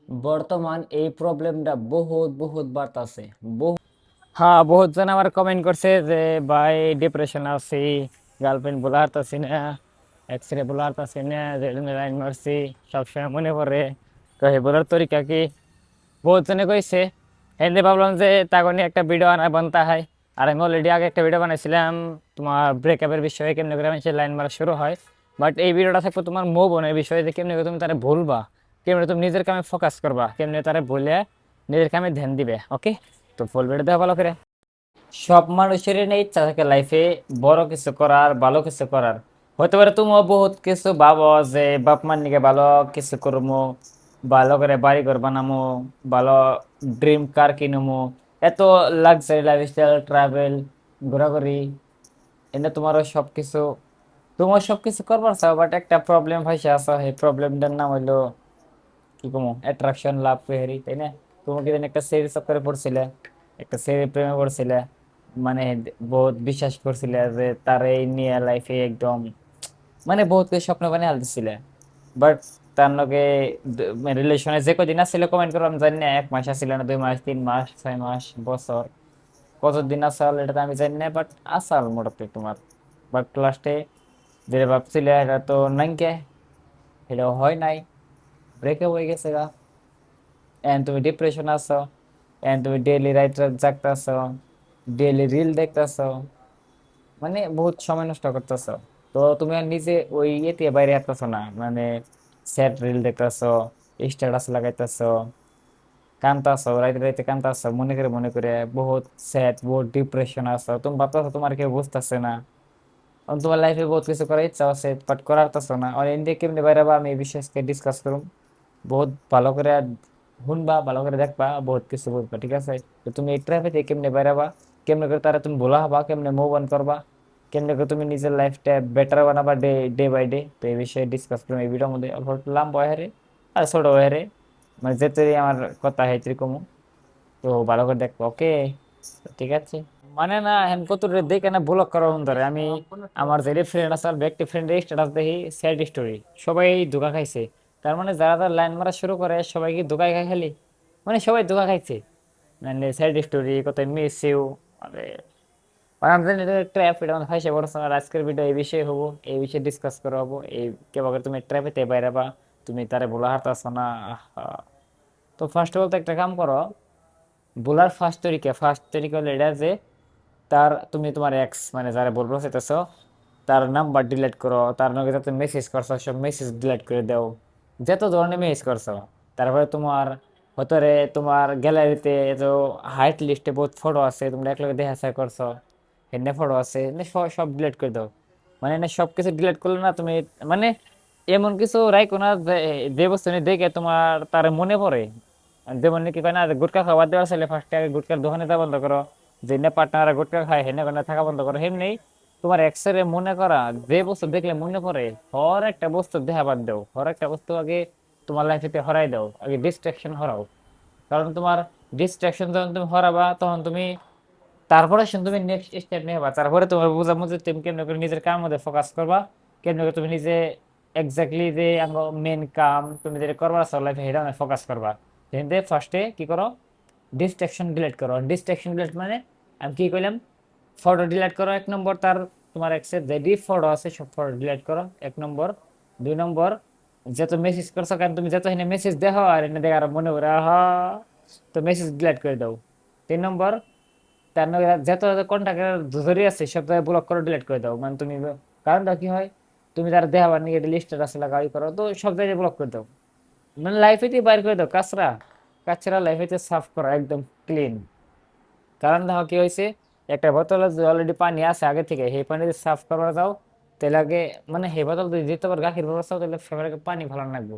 বর্তমান এই প্রবলেমটা বহুত বহুত বাড়তাছে। হ্যাঁ, বহুত জন আমার কমেন্ট করছে যে ভাই ডিপ্রেশন আছি, গার্লফ্রেন্ড বলা হারতাছি না, এক্সরে বলা হারতাছি না, লাইন মারছি, সবসময় মনে পড়ে। তো হে বলার তরিকা কি? বহুত জনে কইছে। এনে ভাবলাম যে তাকে নিয়ে একটা ভিডিও আনা বানতা হয়। আর আমি অলরেডি আগে একটা ভিডিও বানাইছিলাম তোমার ব্রেকআপের বিষয়ে, কেমনে করে মানুষের লাইন মারা শুরু হয়। বাট এই ভিডিওটা থাকবে তোমার মুভ অনের বিষয়ে, যে কেমনে করে তুমি তারা ভুলবা, কেমনে তুমি নিজের কামে ফোকাস করবা, কেমনে তারা ভুলে নিজের কামে ধ্যান দিবে। ওকে, তো ফুল ভিডিও দেওয়া ভালো করে। সব মানুষেরই না ইচ্ছা থাকে লাইফে বড় কিছু করার, ভালো কিছু করার। হতে পারে তুমিও বহুত কিছু ভাবো যে বাপ মার নিকে ভালো কিছু করবো, ভালো করে বাড়ি ঘর বানামো, ভালো ড্রিম কার কিনবো, এত লাক্সারি লাইফস্টাইল, ট্রাভেল, ঘোরাঘুরি, এনে তোমারও সবকিছু, তোমার সবকিছু করবার চাও। বাট একটা প্রবলেম হয়েছে আসো, এই প্রবলেমটার নাম হইলো কি কমো অ্যাট্রাকশন, লাভ ফেহারি, তাই না? তুমি কি একটা সেরি চক্করে পড়ছিলে, একটা সেরি প্রেমে পড়ছিলে, মানে বহুত বিশ্বাস করছিলে যে তার এই নিয়ে লাইফে একদম মানে বহুত কিছু স্বপ্ন বানিয়ে আলতেছিলে। বাট তার লগে রিলেশনে যে কদিন আসছিল কমেন্ট করলাম জানি না, 1 মাস আসছিল না, 2 মাস, 3 মাস, 6 মাস, বছর, কতদিন আসাল এটা তো আমি জানি না। বাট আসাল মোটামুটি তোমার। বাট লাস্টে যেটা ভাবছিলে এটা তো নাই, কে এটাও হয় নাই, ব্রেকআপ হয়ে গেছে গা। এন্ড তুমি ডিপ্রেশন আছো, এন্ড তুমি ডেইলি রাইট রাত জাগতাছো, ডেইলি রিল দেখতাছো, মানে বহুত সময় নষ্ট করতেছো। তো তুমি আর নিজে ওই ইয়েতে বাইরে আসতেছো না, মানে স্যাড রিল দেখতাছো, স্ট্যাটাস লাগাইতেছো, কান্তাছো, রাইতে রাইতে কান্তাছো, মনে করে বহুত স্যাড, বহুত ডিপ্রেশন আছো। তুমি ভাবতেছো তোমার কেউ বুঝতেছে না, কারণ তোমার লাইফে বহুত কিছু করার ইচ্ছা আছে বাট করার পারতেছো না। আর ইন্ডিয়া কেমনি বাইরে বা আমি এই বিষয়ে ডিসকাস করুম। বহুত ভালো করে শুনবা, ভালো করে দেখবা, বহুত কিছু বুঝবা, ঠিক আছে? তো তুমি এই ট্রাফে থেকে কেমনে বেরাবা, কেমনে করে তারা তুমি ভোলা হবা, কেমনে মুভ অন করবা, কেমনে করে তুমি নিজের লাইফটা বেটার বানাবা ডে ডে বাই ডে, তো এই বিষয়ে ডিসকাস করবো এই ভিডিওর মধ্যে। অল্প একটু লম্বা হয় হারে আর ছোট হয় হারে, মানে যেতে আমার কথা হেতরি কমু। তো ভালো করে দেখবো, ওকে? ঠিক আছে। মানে না হেন কত দেখে না ব্লক করা ধরে আমি, আমার যে ফ্রেন্ড আছে ব্যক্তি ফ্রেন্ডের স্ট্যাটাস দেখি স্যাড স্টোরি, সবাই ধোকা খাইছে। তার মানে যারা যারা লাইন মারা শুরু করে সবাই কি ধোকা খাই খালি, মানে সবাই ধোকা খাইছে। মানে স্যাড স্টোরি কত মিস ইউ, মানে মানে আমি জানি এটা ট্র্যাপ, এটা মানে ফাইসে পড়ছে। আর আজকের ভিডিও এই বিষয়ে হবো, এই বিষয়ে ডিসকাস করা হবো, এই কেভাবে তুমি ট্র্যাপেতে বাইরাবা, তুমি তারে বলা হারতাছ না। আহা। তো ফার্স্ট অফ অল তো একটা কাম করো, বলার ফার্স্ট তরিকা হলো এটা যে তার তুমি তোমার এক্স মানে যারা বলবো চাইতেছো তার নাম্বার ডিলিট করো, তার নাকি যত মেসেজ করছো সব মেসেজ ডিলিট করে দাও, যত ধরনের মেসেজ করছো। তারপরে তোমার ভেতরে তোমার গ্যালারিতে এত হাইট লিস্টে বহুত ফটো আছে, তোমরা একলগে দেখা শেয়ার করছো, এনে ফটো আছে, এনে সব সব ডিলিট করে দাও। মানে এনে সব কিছু ডিলিট করলে না তুমি, মানে এমন কিছু রাইখো না যে যে বস্তু নিয়ে দেখে তোমার তার মনে পড়ে। যেমন কি কয় না, গুটকা খাওয়া দেওয়ার ছেলে ফার্স্টে আগে গুটকার দোকানে যাওয়া বন্ধ করো, যে না পার্টনার গুটকা খায় হেনে কোনে থাকা বন্ধ করো। এমনি তোমার এক্সরে মনে করা যে বস্তু দেখলে মনে পড়ে, হর একটা বস্তু দেখা বাদ দাও, হর একটা বস্তু আগে তোমার লাইফেতে হরাই দাও, আগে ডিস্ট্রাকশন হরাও। কারণ তোমার ডিস্ট্রাকশন যখন তুমি হরাবা তখন তুমি তারপরে তুমি নেক্সট স্টেপ নেবা, তারপরে তোমার বোঝাবো যে তুমি কেমন করে নিজের কামের মধ্যে ফোকাস করবা, কেমন করে তুমি নিজে এক্স্যাক্টলি যে মেন কাম তুমি যেটা করবা লাইফে সেটা ফোকাস করবা। কিন্তু ফার্স্টে কি করো, ডিস্ট্রাকশন ডিলিট করো। ডিস্ট্রাকশন ডিলিট মানে আমি কি কইলাম, ফটো ডিলিট করো 1 নম্বর, তার তোমার এক্সের যেটি ফটো আছে সব ফটো ডিলিট করো 1 নম্বর। 2 নম্বর, যত মেসেজ করছো, কারণ তুমি যত এখানে মেসেজ দেখো আর এনে দেখে আর মনে করে আহা, তো মেসেজ ডিলিট করে দাও। 3 নম্বর, তার নগে যত কন্টাক্টের জড়িয়ে আছে সব জায়গায় ব্লক করে ডিলিট করে দাও। মানে তুমি, কারণটা কি হয়, তুমি তার দেখাবার নিয়ে লিস্টের আছে লাগাই করো, তো সব জায়গায় ব্লক করে দাও। মানে লাইফেতে বাইর করে দাও কাঁচরা, কাঁচরা লাইফেতে সাফ করো একদম ক্লিন। কারণ দেখো কি হয়েছে, একটা বোতলে অলরেডি পানি আছে আগে থেকে, সেই পানি যদি সাফ করা যাও তাহলে আগে, মানে সেই বোতল যদি দিতে পারো গাখির ব্যবস্থা, তাহলে সবার আগে পানি ভালো লাগবে,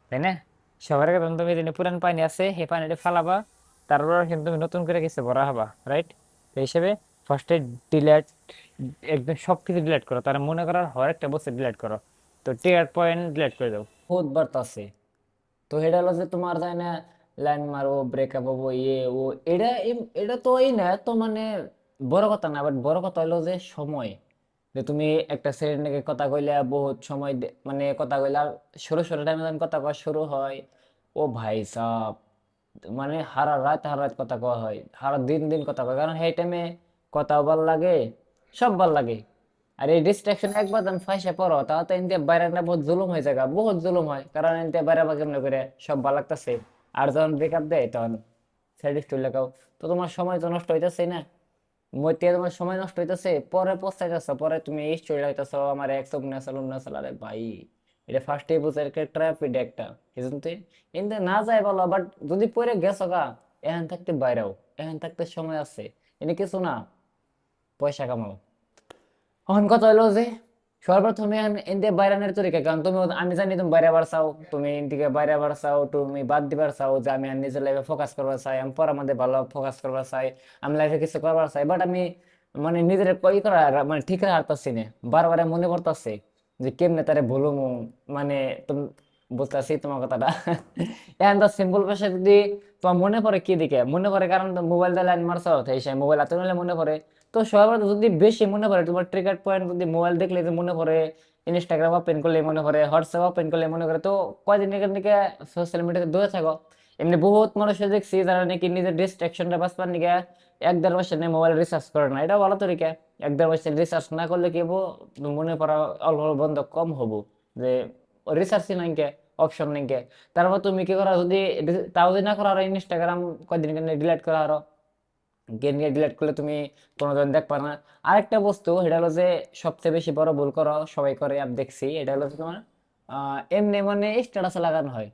তাই না? সবার আগে তখন তুমি যদি পুরান পানি আছে সেই পানিটা ফালাবা, তারপর কিন্তু তুমি নতুন করে কিছু ভরা হবা, রাইট? সেই হিসেবে ফার্স্টে ডিলেট, একদম সবকিছু ডিলেট করো, তার মনে করার হর একটা বস্তু ডিলেট করো। তো টিয়ার পয়েন্ট ডিলেট করে দাও, বহুত বার্তাছে। তো এটা হলো যে তোমার যায় না লাইন মারবো, ব্রেকআপ হবো, ইয়ে ও, এটা এটা তো এই না তো, মানে বড় কথা না। বাট বড় কথা হলো যে সময়, যে তুমি একটা ছেলেকে কথা কইলে বহুত সময় মানে কথা কইলা, সরু সরু টাইমে যখন কথা কওয়া শুরু হয় ও ভাই সাহ, মানে হারা রাত কথা কওয়া হয়, হারা দিন দিন কথা কয়, কারণ সেই টাইমে কথাও ভাল লাগে, সব ভাল লাগে। আর এই ডিস্ট্রাকশন একবার তুমি ফাঁসে পড়ো, তাও তো এনতে বাইরে না বহুত জুলুম হয়ে যায়, বহুত জুলুম হয়, কারণ এনতে বাইরে বা কেমন করে সব ভাল লাগতেছে, আর যখন ব্রেকআপ দেয় তখন স্যাড স্টোরি লেখাও, তো তোমার সময় তো নষ্ট হইতেছে না, মইতে তোমার সময় নষ্ট হইতেছে, পরে পস্তাইতেছো, পরে তুমি এই স্টোরি লাগাইতেছো আমার এক্স অমনে আসল অমনে আসল, আরে ভাই এটা ফার্স্ট বুঝে ট্র্যাপ একটা, এজন্য এনতে না যায় বলো, বাট যদি পরে গেছো গা, এখান থাকতে বাইরেও, এখান থাকতে সময় আছে, এনে কিছু না, পয়সা কামাও। এখন কথা হলো যে সর্বপ্রথমে এনতে বাইরানের তরিকা, কারণ তুমি আমি জানি তুমি বাইরে বার চাও, তুমি এনদিকে বাইরে বার চাও, তুমি বাদ দিবার চাও যে আমি আর নিজের লাইফে ফোকাস করবার চাই, আমি পড়ার মধ্যে ভালো ফোকাস করবার চাই, আমি লাইফে কিছু করবার চাই, বাট আমি মানে নিজের কই করা মানে ঠিক হারতাছি না, বারবার মনে পড়তাছে যে কেমনে তারে ভুলুম, মানে তুমি বুঝতেছি তোমার কথাটা। এখন তো সিম্পল ভাষা যদি তোমার মনে পড়ে কি দিকে মনে পড়ে, কারণ মোবাইল দিয়ে লাইন মারছো, সেই মোবাইল হাতে নিলে মনে পড়ে, তো সবার যদি বেশি মনে পড়ে তোমার ট্রিগার পয়েন্ট, যদি মোবাইল দেখলে যে মনে পড়ে, ইনস্টাগ্রাম ওপেন করলে মনে পড়ে, হোয়াটসঅ্যাপ ওপেন করলে মনে করে, তো কয়দিন এখান থেকে সোশ্যাল মিডিয়াতে দূরে থাকো। এমনি বহুত মানুষের দেখছি যারা নাকি নিজের ডিস্ট্রাকশনটা বাঁচবার নিকে 1-1.5 বছর নিয়ে মোবাইল রিচার্জ করে না, এটা ভালো তরিকা। 1-1.5 বছর রিচার্জ না করলে কি হবো, মনে পড়া অল্প অল্প বন্ধ কম হবো, যে রিচার্জ নাই কে, অপশন নাই কে। তারপর তুমি কি করা, যদি তাও যদি না করা আর ইনস্টাগ্রাম কয়দিন ডিলিট করা আরো, গেম নিয়ে ডিলিট করলে তুমি কোনোদিন দেখবা না। আরেকটা বস্তু এটা হলো যে সবচেয়ে বেশি বড় ভুল করো, সবাই করে আমি দেখছি, এটা হলো যে তোমার এমনি মানে স্ট্যাটাস লাগানো হয়,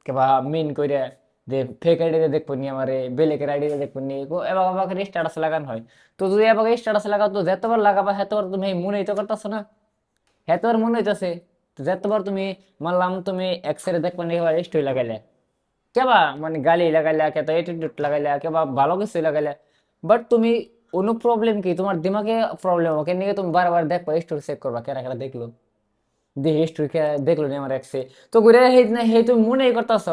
কিংবা মিন করে যে ফেক আইডিতে দেখবো নি, আমারে বেলেকের আইডিতে দেখবো নি, এবার আমাকে স্ট্যাটাস লাগানো হয়। তো যদি আমাকে স্ট্যাটাস লাগাও, তো যতবার লাগাবা সেতবার তুমি মনেই তো করতেছো না, এতবার মনে হইতেছে, তো যতবার তুমি মানলাম তুমি এক্সরে দেখবা নি, এবার স্টোরি লাগাইলে, কেবা মানে গালি লাগাইলা, কে তো এটিটিউড লাগাইলা, কেবা ভালো কিছু লাগাইলা, বাট তুমি কোনো প্রবলেম কি তোমার দিমাগে প্রবলেম, ওকে নিয়ে তুমি বারবার দেখবা, স্টোরি চেক করবা কেরা কেরা দেখলো, দিয়ে স্টোরি কে দেখলো নি আমার এক্সে, তো ঘুরে হেই না হেই তুমি মনেই করতেছ,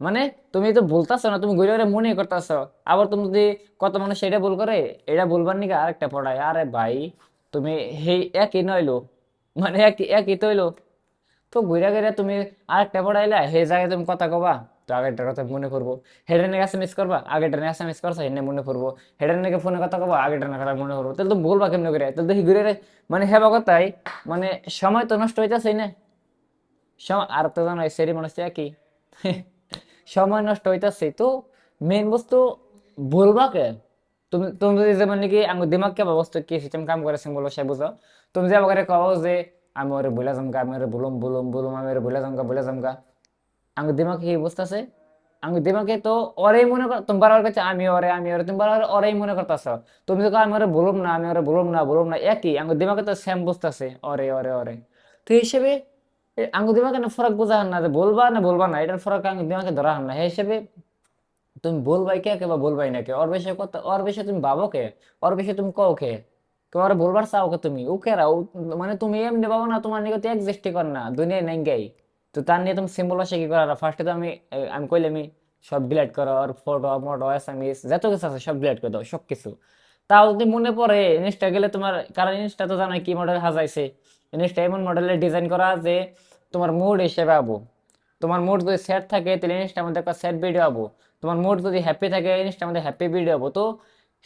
মানে তুমি তো বলতাছো না, তুমি ঘুরে ঘুরে মনেই করতেছ। আবার তুমি যদি কত মানুষ সেটা ভুল করে, এটা বলবার নিকা আরেকটা পড়ায়, আরে ভাই তুমি হেই একই নইলো, মানে একই একই তো হইলো, তো ঘুরে ঘুরে তুমি আরেকটা পড়াইলা, হে জায়গায় তুমি কথা কবা, তো আগেরটার কথা মনে করবো, হেডের নাকি এসএমএস করবা, আগেরটা নিয়ে এসএমএস করছো হেনে মনে করবো, হেডের নাকি ফোনে কথা কবা, আগেরটা না কথা মনে করবো, তাহলে তুমি বলবা কেমনে করে, তাহলে দেখি ঘুরে মানে হেবা কথাই, মানে সময় তো নষ্ট হইতেছে না, সময় আর তো জানো সেরি মানুষ কি, সময় নষ্ট হইতেছে, তো মেন বস্তু বলবা কে, তুমি তুমি যদি যেমন নাকি আমার দিমাগ কে বস্তু কি সিস্টেম কাম করেছেন বলো সে বুঝো, তুমি যে আমাকে কও যে আমি ওরে বলে যামগা, আমি ওরে বলুম বলুম বলুম, আমি ওরে বলে যামগা, আমার দিমাগে কি বুঝতেছে, আমি দিমাগে তো ওরেই মনে কর, তুমি বারবার কাছে আমি ওরে তুমি বারবার ওরেই মনে করতেছ, তুমি তো আমি ওরে বলুম না, আমি ওরে বলুম না, একই আমার দিমাগে তো সেম বুঝতেছে, ওরে ওরে ওরে, তো হিসেবে আঙ্গুর দিমাগে না ফরক বোঝা হান না, যে বলবা না বলবা না, এটার ফরক আঙ্গুর দিমাগে ধরা হান না, এই হিসেবে তুমি বলবাই কে বা বলবাই না কে, ওর বেশি কথা, ওর বেশি তুমি ভাবো কে, ওর বেশি তুমি কও কে, তোমার বলবার চাও কে তুমি, ও কেরা ও, মানে তুমি এমনি পাবো না, তোমার নিকট এক্সিস্টই কর না দুনিয়ায় নাই গাই, তো তার নিয়ে তুমি সিম্বল ভাষা কি করার, ফার্স্টে তো আমি কইলামই সব ডিলিট করো, আর ফটো মোটো এসএমএস যত কিছু আছে সব ডিলিট করে দাও সবকিছু। তাও যদি মনে পড়ে ইনস্টা গেলে তোমার, কারণ ইনস্টা তো জানোই কি মডেল সাজাইছে, ইনস্টা এমন মডেলের ডিজাইন করা যে তোমার মুড হিসেবে আবো, তোমার মুড যদি স্যাড থাকে তাহলে ইনস্টার মধ্যে একটা স্যাড ভিডিও আবো, তোমার মুড যদি হ্যাপি থাকে ইনস্টার মধ্যে হ্যাপি ভিডিও আবো, তো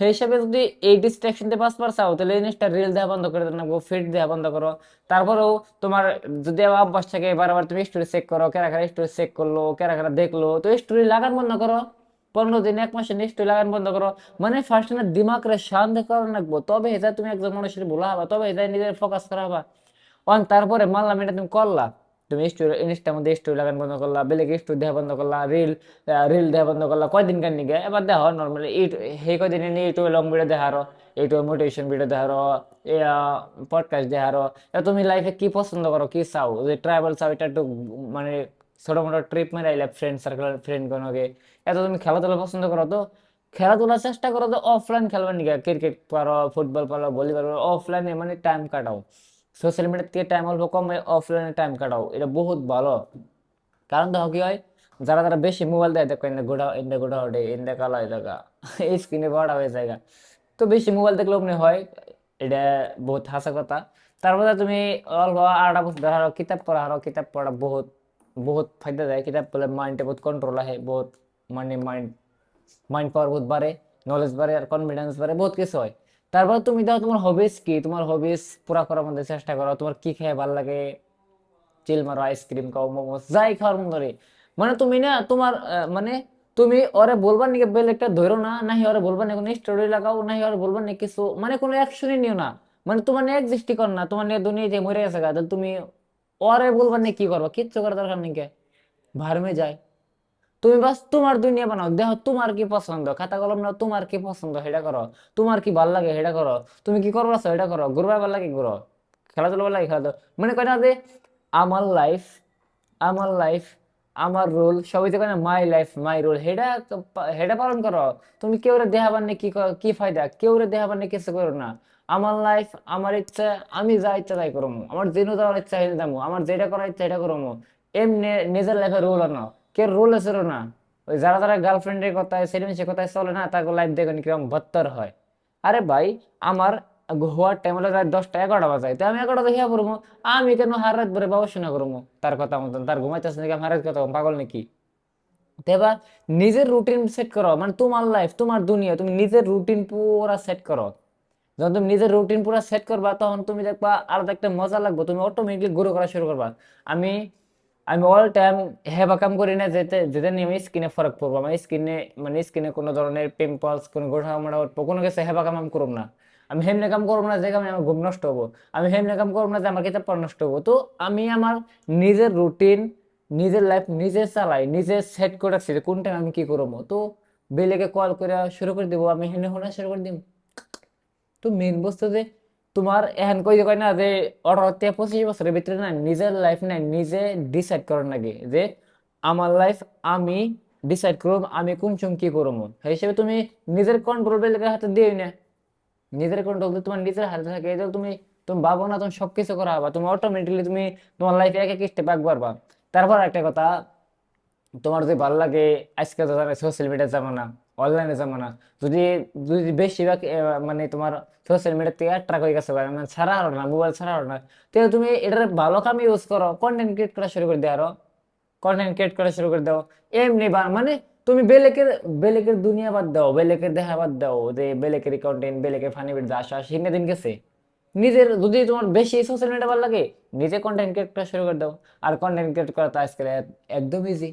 সেই হিসাবে যদি এই ডিস্ট্রাকশন দিয়ে বাঁচবার চাও, তাহলে ইনস্টা রিল দেওয়া বন্ধ করে দেবো, ফিড দেওয়া বন্ধ করো। তারপরেও তোমার যদি আবার অভ্যাস থাকে বারবার তুমি স্টোরি চেক করো, কেরা কেরা স্টোরি চেক করলো, কেরা কেরা দেখলো, তো স্টোরি লাগান বন্ধ করো, 15 দিন 1 মাসে স্টোরি লাগান বন্ধ করো, মানে ফার্স্ট না দিমাগ রে শান্ত করা রাখবো, তবে এটা তুমি একজন মানুষের ভোলা হবা, তবে এটা নিজের ফোকাস করা হবা। অন তারপরে মানলাম এটা তুমি করলা, তুমি স্টোরি ইনস্টার মধ্যে স্টোরি লাগান বন্ধ করলা, বেলেগ স্টোরি দেওয়া বন্ধ করলা, রিল দেওয়া বন্ধ করলা, কয়দিন কার নিগে এবার দেখো নর্মালি সেই কয়দিন এনে ইউটিউবে লং ভিডিও দেখারো, ইউটিউবে মোটিভেশন ভিডিও দেখারো, পডকাস্ট দেখারো, তুমি লাইফে কি পছন্দ করো, কি চাও, যে ট্রাভেল চাও, এটা একটু মানে ছোট মোটো ট্রিপ মেরে আইলে ফ্রেন্ড সার্কেল ফ্রেন্ড কোনোকে, এত তুমি খেলাধুলা পছন্দ করো, তো খেলাধুলার চেষ্টা করো তো অফলাইন খেলবার নিকে, ক্রিকেট পারো, ফুটবল পারো, ভলিবল পারো, অফলাইনে মানে টাইম কাটাও, সোশ্যাল মিডিয়া থেকে টাইম অল্প কম, অফলাইনে টাইম কাটাও, এটা বহুত ভালো। কারণ দেখো কি হয়, যারা যারা বেশি মোবাইল দেয় দেখো ইন্দা গোড়া ওঠে ইন্দা কালো হয়ে থাকা, এই স্ক্রিনে বড় হয়ে যায়, তো বেশি মোবাইল দেখলে অমনি হয়, এটা বহুত হাসা কথা। তারপরে তুমি অল্প 8টা বছর ধরো কিতাব পড়া হারো, কিতাব পড়া বহুত বহুত ফায়দা দেয়, কিতাব বলে মাইন্ডে বহুত কন্ট্রোল আহে, বহুত মানে মাইন্ড মাইন্ড পাওয়ার বহুত বাড়ে, নলেজ বাড়ে আর কনফিডেন্স বাড়ে, বহুত কিছু হয়। তারপর তুমি দাও তোমার হবিস কি, তোমার হবিস পুরা করার মধ্যে চেষ্টা করো, তোমার কি খেয়ে ভালো লাগে, চিল মারো, আইসক্রিম খাও, মোমোস যাই খাওয়ার মন ধরে। মানে তুমি না তোমার মানে তুমি ওরে বলবা নাকি বেলেগটা ধরো না, নাহি ওরে বলবা না কোনো স্টোরি লাগাও, নাহি ওরে বলবা না কিছু, মানে কোনো অ্যাকশনই নিও না। মানে তোমার নিয়ে এক্সিস্টই কর না, তোমার নিয়ে দুনিয়া যে মরে গেছে গা, তাহলে তুমি ওরে বলবা না কি করবা, কিচ্ছু করার দরকার নেই, কে ভারমে যায়। তুমি বাস তোমার দুনিয়া বানাও, দেখো তোমার কি পছন্দ, খাতা কলম নাও, তোমার কি পছন্দ সেটা করো, তোমার কি ভাল লাগে সেটা করো, তুমি কি করবা সেটা করো, ঘুরবা ভাল লাগে ঘুরো, খেলাধুলা ভাল লাগে খেলাধুলা। মানে কয় না যে আমার লাইফ, আমার লাইফ, আমার রুল, সবাই তো কেন মাই লাইফ মাই রুল, হেডা হেডা পালন করো। তুমি কেউ রে দেহাবার নেই কি কি ফায়দা, কেউ রে দেহাবার নেই কিছু করো না। আমার লাইফ, আমার ইচ্ছা, আমি যা ইচ্ছা তাই করবো, আমার যেন যাওয়ার ইচ্ছা হেনে যাবো, আমার যেটা করার ইচ্ছা এটা করবো। এমনি নিজের লাইফে রুল আনো, কে রুল আছে না। ওই যারা যারা গার্লফ্রেন্ডের কথায় সেলিমেন্সের কথায় চলে না, তার লাইফ দেখেন কিরকম বত্তর হয়। আরে ভাই, আমার হওয়ার টাইম হলো রাত 10টা 11টা বাজায়, তো আমি 11টা হিয়া পড়বো। আমি কেন হার রাত ভরে গবেষণা করবো তার কথা মতন, তার ঘুমাইতেছে নাকি আমি হার রাত কথা বলবো, পাগল নাকি? তো এবার নিজের রুটিন সেট করো, মানে তোমার লাইফ তোমার দুনিয়া, তুমি নিজের রুটিন পুরা সেট করো। যখন তুমি নিজের রুটিন পুরা সেট করবা, তখন তুমি দেখবা আলাদা একটা মজা লাগবে, তুমি অটোমেটিকলি গ্রো করা শুরু করবা। আমি আমি অল টাইম হেবা কাম করি না, যেতে যেতে নিয়ে আমি স্কিনে ফরক পড়বো, আমার স্কিনে মানে স্কিনে কোনো ধরনের পিম্পলস, কোনো গোঠা মোটা উঠবো, কোনো কিছু হেবা কাম আমি করবো না। আমি হেমনে কাম করবো না যে কামে আমার ঘুম নষ্ট হবো, আমি হেমনে কাম করবো না যে আমার কিতাব পড়া নষ্ট হবো। তো আমি আমার নিজের রুটিন, নিজের লাইফ নিজে চালাই, নিজে সেট করে রাখছি যে কোন টাইম আমি কি করবো। তো বেলেকে কল করে শুরু করে দিব, আমি হেমনে শোনা শুরু করে দিব। তো মেন বস্তু যে তোমার এখন কই কয় না যে 18 থেকে 25 বছরের ভিতরে না নিজের লাইফ না নিজে ডিসাইড করার লাগে যে আমার লাইফ আমি ডিসাইড করব, আমি কোন সময় কি করবো, সেই হিসেবে তুমি নিজের কন্ট্রোল বেলেগের হাতে দিও না। নিজের কন্ট্রোল তোমার নিজের হাতে থাকে, এটা তুমি তুমি ভাবো না তুমি সবকিছু করা হবা, তুমি অটোমেটিকলি তুমি তোমার লাইফে এক এক স্টেপ আগ বাড়বা। তারপর একটা কথা, তোমার যদি ভালো লাগে, আজকে তো জানো সোশ্যাল মিডিয়া জামানা, অনলাইনে জামানা, যদি যদি বেশিরভাগ মানে তোমার সোশ্যাল মিডিয়া থেকে অ্যাট্রাক্ট হয়ে গেছে, মানে ছাড়া হলো না, মোবাইল ছাড়া হলো না, তাহলে তুমি এটার ভালো কামে ইউজ করো, কন্টেন্ট ক্রিয়েট করা শুরু করে দাও, আরো কন্টেন্ট ক্রিয়েট করা শুরু করে দাও। এমনি মানে তুমি বেলেকের বেলেকের দুনিয়া বাদ দাও, বেলেকের দেখা বাদ দাও, যে বেলেকের কন্টেন্ট, বেলেকের ফানি ভিডিও আসা সিনে দিন গেছে। নিজের যদি তোমার বেশি সোশ্যাল মিডিয়া ভালো লাগে, নিজে কন্টেন্ট ক্রিয়েট করা শুরু করে দাও। আর কন্টেন্ট ক্রিয়েট করা তো আজকাল একদম ইজি,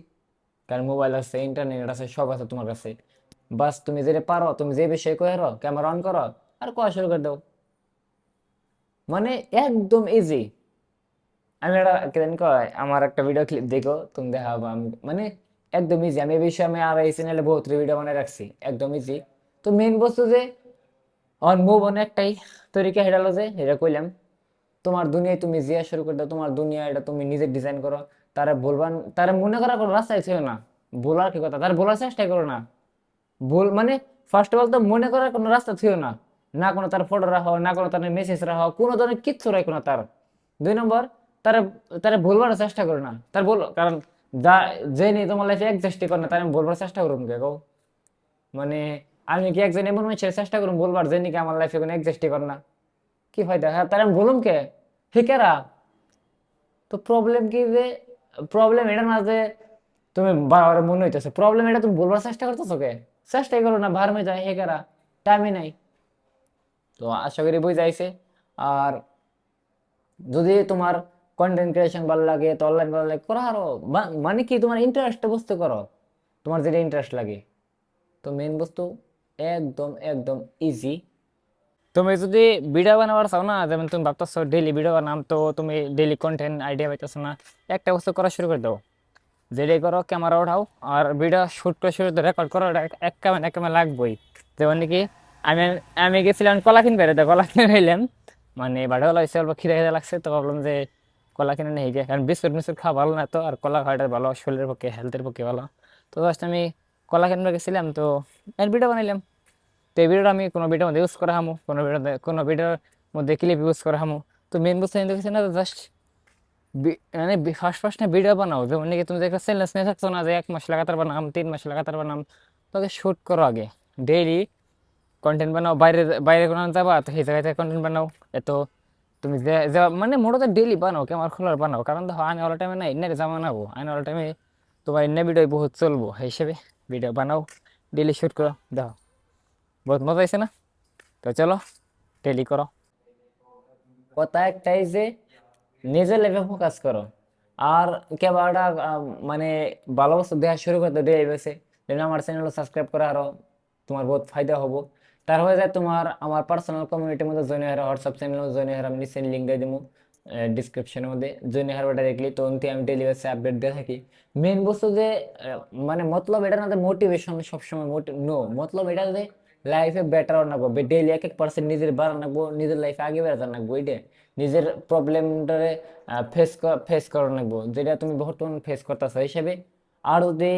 কারণ মোবাইল আছে, ইন্টারনেট আছে, সব আছে তোমার কাছে। বাস তুমি যেটা পারো, তুমি যে বিষয়ে কয়ে ক্যামেরা অন করো আর কয়া শুরু করে দাও, মানে একদম ইজি। আমি একটা কেন কয়, আমার একটা ভিডিও ক্লিপ দেখো, তুমি দেখাবো আমি, মানে একদম ইজি। আমি এই বিষয়ে আমি আর এই চ্যানেলে বহুত ভিডিও বানাই রাখছি, একদম ইজি। তো মেন বস্তু যে অন মুভ অন একটাই তরিকা, হেডা হলো যে এটা কইলাম, তোমার দুনিয়ায় তুমি জিয়া শুরু করে দাও, তোমার দুনিয়া এটা তুমি নিজে ডিজাইন করো। তারা বলবান, তারা মনে করার কোনো রাস্তাই ছিল না, বলার কি কথা, তারা বলার চেষ্টাই করো না। ভুল মানে ফার্স্ট অফ অল তো মনে করার কোনো রাস্তা ছিল না, না কোনো তার ফটো রাখো, না কোনো তার মেসেজ রাখো, কোনো ধরনের কিচ্ছু রাখো না তার। 2 নম্বর, তারা তারা বলবার চেষ্টা করে না, তার বলো, কারণ যা যে নিয়ে তোমার লাইফে এক্সাস্টই করে না, তার আমি বলবার চেষ্টা করুন কে গো? মানে আমি কি একজন এমন মানুষের চেষ্টা করুন বলবার যে নাকি আমার লাইফে কোনো এক্সাস্টই করে না, কি ফায়দা? হ্যাঁ, তার আমি বলুম কে, হে কেরা? তো প্রবলেম কি যে, প্রবলেম এটা না যে তুমি বাবার মনে হইতেছে, প্রবলেম এটা তুমি বলবার চেষ্টা করতেছো কে? চেষ্টাই করো না, ভার মে যায় হে কেরা, টাইমই নাই। তো আশা করি বুঝাইছে। আর যদি তোমার কন্টেন্ট ক্রিয়েশন ভালো লাগে, তো অনলাইন ভালো লাগে করো আরো, মানে কি তোমার ইন্টারেস্ট বস্তু করো, তোমার যেটা ইন্টারেস্ট লাগে। তো মেন বস্তু একদম একদম ইজি। তুমি যদি ভিডিও বানাবার চাও না, যেমন তুমি ভাবতেছো ডেইলি ভিডিও বানাম, তো তুমি ডেইলি কন্টেন্ট আইডিয়া পাইতেছো না, একটা বস্তু করা শুরু করে দাও। যেটাই করো ক্যামেরা ওঠাও আর ভিডিও শুট করে শুরু রেকর্ড করো, এটা এক ক্যামেরা লাগবেই। যেমন নাকি আমি আমি গেছিলাম কলা কিনবে, তো কলা কিনে নিলাম, মানে বাড়ি হলো এসে অল্প খিদে খিদে লাগছে, তো ভাবলাম যে কলা কিনে নিয়ে গিয়ে, কারণ বিস্কুট মিস্কুট খাওয়া ভালো না তো, আর কলা খাওয়াটা ভালো, শরীরের পক্ষে হেলথের পক্ষে ভালো। তো জাস্ট আমি কলা কিনবে গেছিলাম, তো ভিডিও বানাইলাম। তো এই ভিডিওটা আমি কোনো ভিডিওর মধ্যে ইউজ করা হামু, কোনো ভিডিওর মধ্যে ক্লিপ ইউজ করা হামু। তো মেন বস্তু কিন্তু কিছু না, জাস্ট মানে ফার্স্ট ফার্স্ট না ভিডিও বানাও, যেমন নাকি তুমি যে একটা চ্যালেঞ্জ নিয়ে থাকছো না, যে 1 মাস লাগাতার বানাম, 3 মাস লাগাতার বানাম, তোকে শুট করো আগে, ডেইলি কন্টেন্ট বানাও। বাইরে বাইরে কোনো যাবা, তো সেই জায়গায় কন্টেন্ট বানাও। এত তুমি যে যে মানে মোটামুটি ডেইলি বানাও ক্যামেরা খোলার বানাও, কারণ দেখো আনে ওলা টাইমে না ইন্নের জামা নাবো, আনে ওলা টাইমে তোমার ইন্নে ভিডিও বহুত চলবো, সেই হিসেবে ভিডিও বানাও, ডেইলি শুট করো, দেখো বহুত মজা আইছে না? তো চলো ডেইলি করো। কথা একটাই যে নিজের লাইফে ফোকাস করো। আর ক্যামেরাটা মানে ভালো বস্তু দেওয়া শুরু করতে ডেইলি বেসে, যেন আমার চ্যানেল সাবস্ক্রাইব করে আরো তোমার বহুত ফায়দা হবো। তার হয়ে যায় তোমার আমার পার্সোনাল কমিউনিটির মধ্যে জয়েন হয়ে হোয়াটসঅ্যাপ চ্যানেল জয়েন হয়ে আমি নিচে লিঙ্ক দিয়ে দিব ডিসক্রিপশনের মধ্যে, জয়েন হয়ে ওটা দেখলি তো আমি ডেইলি বেসে আপডেট দিয়ে থাকি। মেন বস্তু যে মানে মতলব এটা না যে মোটিভেশন সবসময় নো, মতলব এটা যে লাইফে বেটার রাখবো, ডেইলি এক এক পার্সেন্ট নিজের বাড়া রাখবো, নিজের লাইফে আগে বেড়াতে রাখবো, এইটা নিজের প্রবলেমটারে ফেস করা লাগবো, যেটা তুমি বর্তমান ফেস করতেছো হিসেবে। আর যদি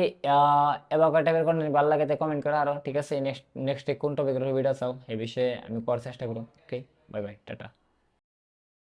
এবার টাইপের কন্টেন্ট ভালো লাগে কমেন্ট করো আরো, ঠিক আছে? নেক্সট নেক্সট কোন টপিকের ভিডিও চাও এই বিষয়ে আমি করার চেষ্টা করবো। ওকে, বাই বাই, টাটা।